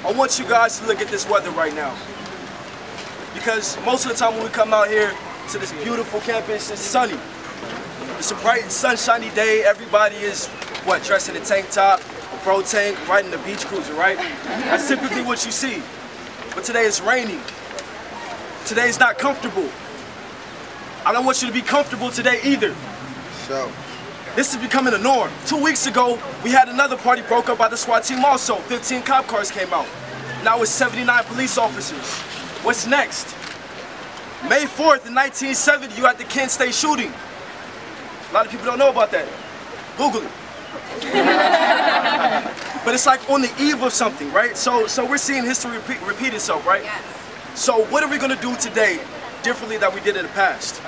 I want you guys to look at this weather right now. Because most of the time when we come out here to this beautiful campus, it's sunny. It's a bright, sunshiny day. Everybody is, dressed in a tank top, a bro tank, riding the beach cruiser, right? That's typically what you see. But today it's raining. Today is not comfortable. I don't want you to be comfortable today either. So, this is becoming a norm. 2 weeks ago, we had another party broke up by the SWAT team also. 15 cop cars came out. Now it's 79 police officers. What's next? May 4th in 1970, you had the Kent State shooting. A lot of people don't know about that. Google it. But it's like on the eve of something, right? So we're seeing history repeat itself, right? Yes. So what are we gonna do today differently than we did in the past?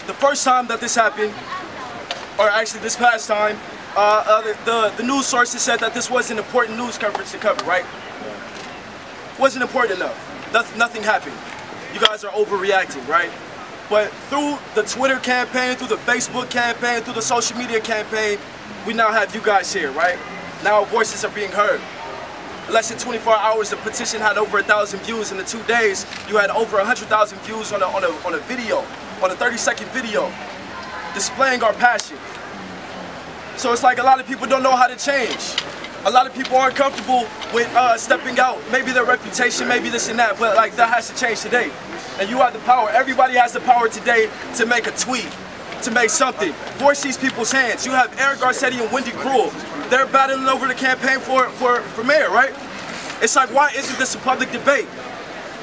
The first time that this happened, or actually this past time, the news sources said that this was an important news coverage to cover, right? Wasn't important enough. Nothing happened. You guys are overreacting, right? But through the Twitter campaign, through the Facebook campaign, through the social media campaign, we now have you guys here, right? Now our voices are being heard. In less than 24 hours, the petition had over 1,000 views. In the 2 days, you had over 100,000 views on a video, on a 30-second video, displaying our passion. So it's like a lot of people don't know how to change. A lot of people aren't comfortable with stepping out. Maybe their reputation, maybe this and that, but like that has to change today. And you have the power. Everybody has the power today to make a tweet, to make something. Force these people's hands. You have Eric Garcetti and Wendy Cruel. They're battling over the campaign for mayor, right? It's like, why isn't this a public debate?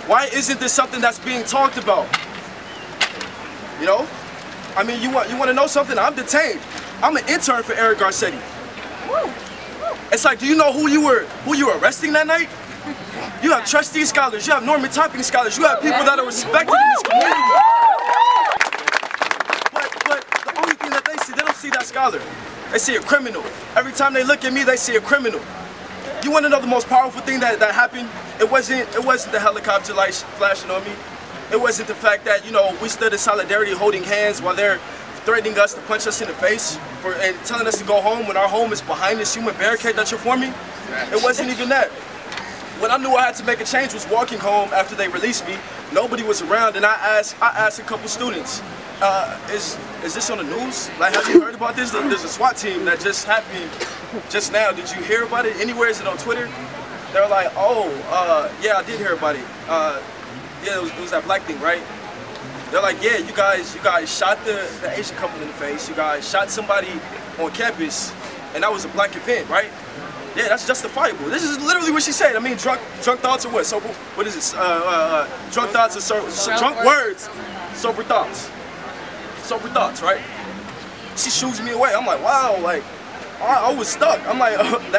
Why isn't this something that's being talked about? You know? I mean, you want to know something? I'm detained. I'm an intern for Eric Garcetti. It's like, do you know who you were arresting that night? You have trustee scholars, you have Norman typing scholars, you have people that are respected in this community. But the only thing that they don't see that scholar. They see a criminal. Every time they look at me, they see a criminal. You want to know the most powerful thing that happened? It wasn't the helicopter lights flashing on me. It wasn't the fact that, you know, we stood in solidarity holding hands while they're threatening us to punch us in the face and telling us to go home when our home is behind this human barricade that you're forming. It wasn't even that. When I knew I had to make a change was walking home after they released me. Nobody was around, and I asked a couple students, is this on the news? Like, have you heard about this? There's a SWAT team that just happened just now. Did you hear about it? Anywhere? Is it on Twitter? They're like, oh, yeah, I did hear about it. Yeah, it was that black thing, right? They're like, yeah, you guys shot the Asian couple in the face. You guys shot somebody on campus, and that was a black event, right? Yeah, that's justifiable. This is literally what she said. I mean, drunk thoughts or what? Sober, what is this? Drunk thoughts or drunk words, sober thoughts. Sober thoughts, right? She shoos me away. I'm like, wow, like, I was stuck. I'm like,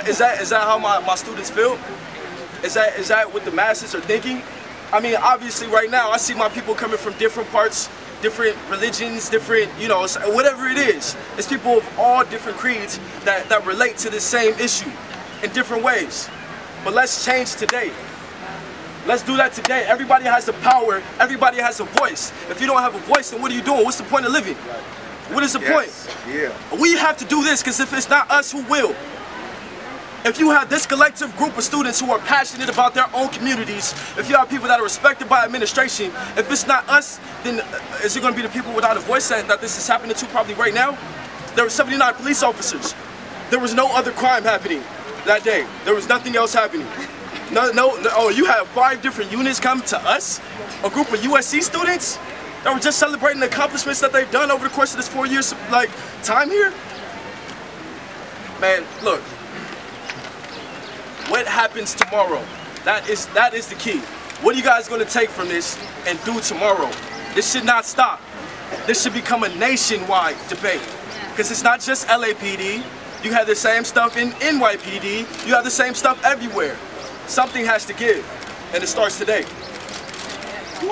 is that how my students feel? Is that what the masses are thinking? I mean, obviously right now I see my people coming from different parts, different religions, different, you know, whatever it is. It's people of all different creeds that relate to the same issue in different ways. But let's change today. Let's do that today. Everybody has the power. Everybody has a voice. If you don't have a voice, then what are you doing? What's the point of living? What is the point? Yeah. We have to do this, because if it's not us, who will? If you have this collective group of students who are passionate about their own communities, if you have people that are respected by administration, if it's not us, then is it going to be the people without a voice that this is happening to probably right now? There were 79 police officers. There was no other crime happening that day. There was nothing else happening. No, oh, you have 5 different units come to us? A group of USC students that were just celebrating the accomplishments that they've done over the course of this 4 years, like, time here? Man, look. What happens tomorrow? That is the key. What are you guys going to take from this and do tomorrow? This should not stop. This should become a nationwide debate. Because it's not just LAPD. You have the same stuff in NYPD. You have the same stuff everywhere. Something has to give. And it starts today. Woo!